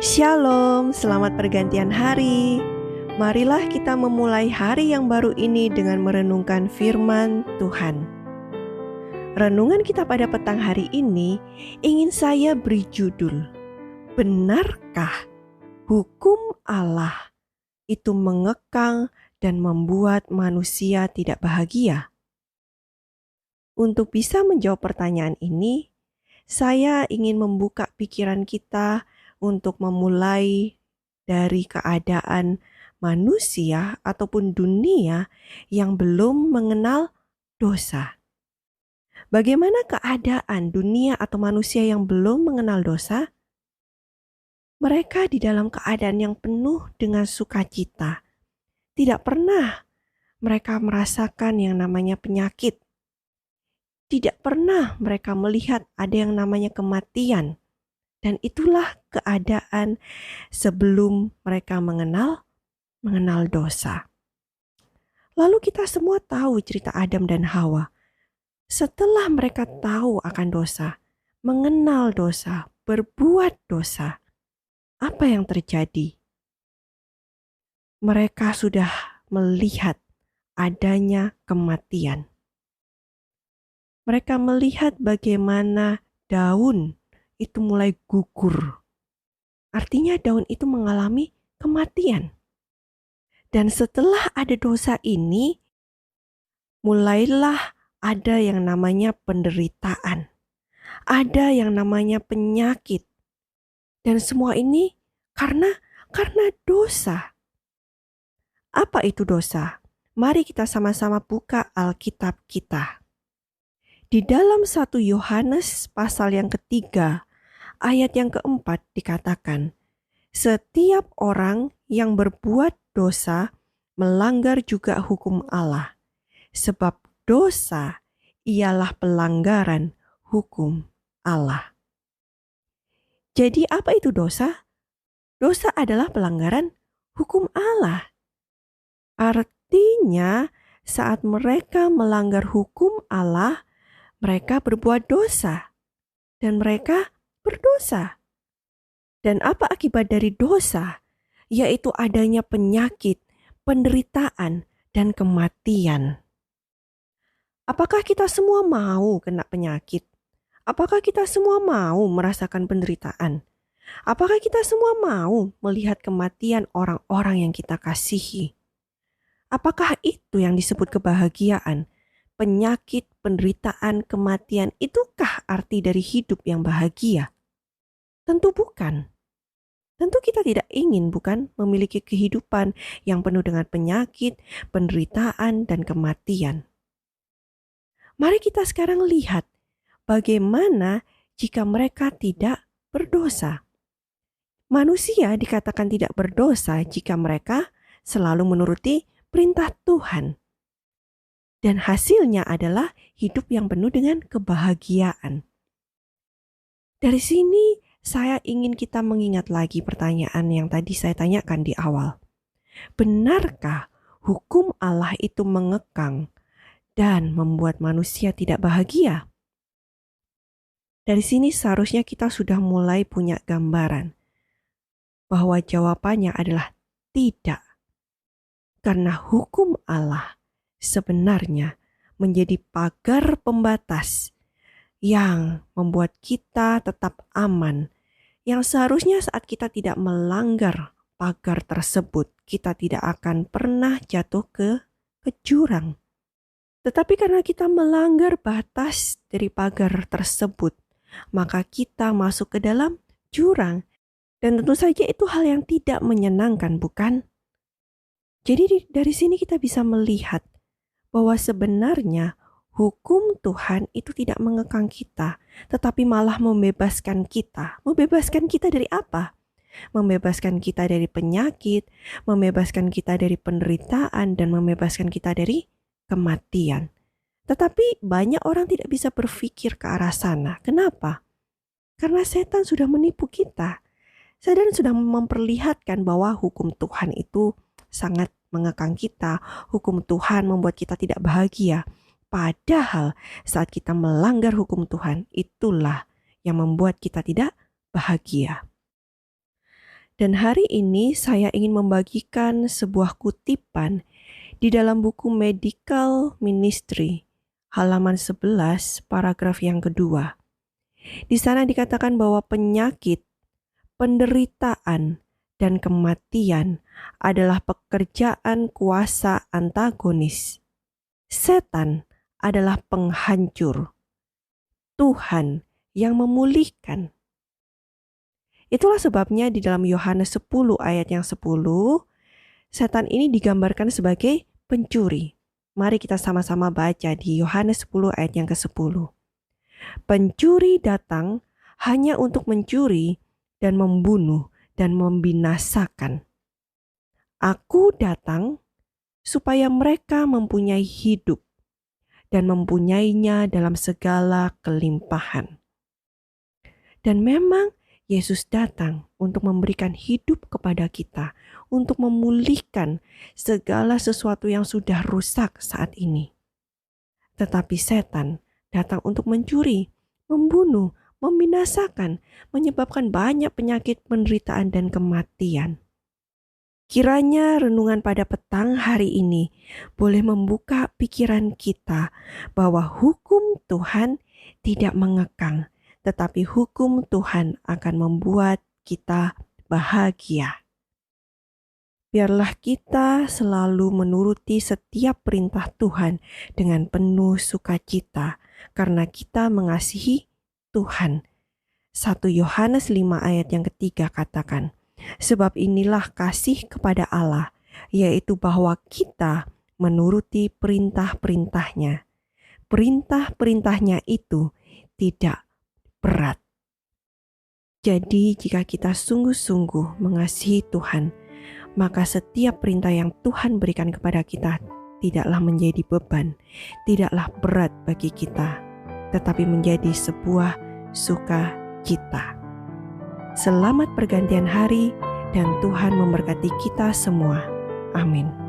Shalom, selamat pergantian hari. Marilah kita memulai hari yang baru ini dengan merenungkan firman Tuhan. Renungan kita pada petang hari ini ingin saya beri judul, Benarkah hukum Allah itu mengekang dan membuat manusia tidak bahagia? Untuk bisa menjawab pertanyaan ini, saya ingin membuka pikiran kita untuk memulai dari keadaan manusia ataupun dunia yang belum mengenal dosa. Bagaimana keadaan dunia atau manusia yang belum mengenal dosa? Mereka di dalam keadaan yang penuh dengan sukacita. Tidak pernah mereka merasakan yang namanya penyakit. Tidak pernah mereka melihat ada yang namanya kematian. Dan itulah keadaan sebelum mereka mengenal dosa. Lalu kita semua tahu cerita Adam dan Hawa. Setelah mereka tahu akan dosa, mengenal dosa, berbuat dosa, apa yang terjadi? Mereka sudah melihat adanya kematian. Mereka melihat bagaimana daun itu mulai gugur. Artinya daun itu mengalami kematian. Dan setelah ada dosa ini, mulailah ada yang namanya penderitaan. Ada yang namanya penyakit. Dan semua ini karena dosa. Apa itu dosa? Mari kita sama-sama buka Alkitab kita. Di dalam 1 Yohanes pasal yang ketiga, ayat yang keempat dikatakan, setiap orang yang berbuat dosa melanggar juga hukum Allah, sebab dosa ialah pelanggaran hukum Allah. Jadi apa itu dosa? Dosa adalah pelanggaran hukum Allah. Artinya saat mereka melanggar hukum Allah, mereka berbuat dosa dan mereka berdosa. Dan apa akibat dari dosa? Yaitu adanya penyakit, penderitaan, dan kematian. Apakah kita semua mau kena penyakit? Apakah kita semua mau merasakan penderitaan? Apakah kita semua mau melihat kematian orang-orang yang kita kasihi? Apakah itu yang disebut kebahagiaan? Penyakit, penderitaan, kematian, itukah arti dari hidup yang bahagia? Tentu bukan. Tentu kita tidak ingin, bukan, memiliki kehidupan yang penuh dengan penyakit, penderitaan, dan kematian. Mari kita sekarang lihat bagaimana jika mereka tidak berdosa. Manusia dikatakan tidak berdosa jika mereka selalu menuruti perintah Tuhan. Dan hasilnya adalah hidup yang penuh dengan kebahagiaan. Dari sini saya ingin kita mengingat lagi pertanyaan yang tadi saya tanyakan di awal. Benarkah hukum Allah itu mengekang dan membuat manusia tidak bahagia? Dari sini seharusnya kita sudah mulai punya gambaran bahwa jawabannya adalah tidak. Karena hukum Allah sebenarnya menjadi pagar pembatas yang membuat kita tetap aman, yang seharusnya saat kita tidak melanggar pagar tersebut, kita tidak akan pernah jatuh ke jurang. Tetapi karena kita melanggar batas dari pagar tersebut, maka kita masuk ke dalam jurang. Dan tentu saja itu hal yang tidak menyenangkan, bukan? Jadi dari sini kita bisa melihat bahwa sebenarnya hukum Tuhan itu tidak mengekang kita, tetapi malah membebaskan kita. Membebaskan kita dari apa? Membebaskan kita dari penyakit, membebaskan kita dari penderitaan, dan membebaskan kita dari kematian. Tetapi banyak orang tidak bisa berpikir ke arah sana. Kenapa? Karena setan sudah menipu kita. Setan sudah memperlihatkan bahwa hukum Tuhan itu sangat mengekang kita. Hukum Tuhan membuat kita tidak bahagia. Padahal saat kita melanggar hukum Tuhan, itulah yang membuat kita tidak bahagia. Dan hari ini saya ingin membagikan sebuah kutipan di dalam buku Medical Ministry, halaman 11, paragraf yang kedua. Di sana dikatakan bahwa penyakit, penderitaan, dan kematian adalah pekerjaan kuasa antagonis. Setan adalah penghancur. Tuhan yang memulihkan. Itulah sebabnya di dalam Yohanes 10 ayat yang 10, setan ini digambarkan sebagai pencuri. Mari kita sama-sama baca di Yohanes 10 ayat yang ke-10. Pencuri datang hanya untuk mencuri dan membunuh dan membinasakan. Aku datang supaya mereka mempunyai hidup dan mempunyainya dalam segala kelimpahan. Dan memang Yesus datang untuk memberikan hidup kepada kita, untuk memulihkan segala sesuatu yang sudah rusak saat ini. Tetapi setan datang untuk mencuri, membunuh, membinasakan, menyebabkan banyak penyakit, penderitaan, dan kematian. Kiranya renungan pada petang hari ini boleh membuka pikiran kita bahwa hukum Tuhan tidak mengekang, tetapi hukum Tuhan akan membuat kita bahagia. Biarlah kita selalu menuruti setiap perintah Tuhan dengan penuh sukacita, karena kita mengasihi Tuhan. 1 Yohanes 5 ayat yang ketiga katakan, sebab inilah kasih kepada Allah, yaitu bahwa kita menuruti perintah-perintahnya. Perintah-perintahnya itu tidak berat. Jadi jika kita sungguh-sungguh mengasihi Tuhan, maka setiap perintah yang Tuhan berikan kepada kita tidaklah menjadi beban, tidaklah berat bagi kita, tetapi menjadi sebuah sukacita. Selamat pergantian hari dan Tuhan memberkati kita semua. Amin.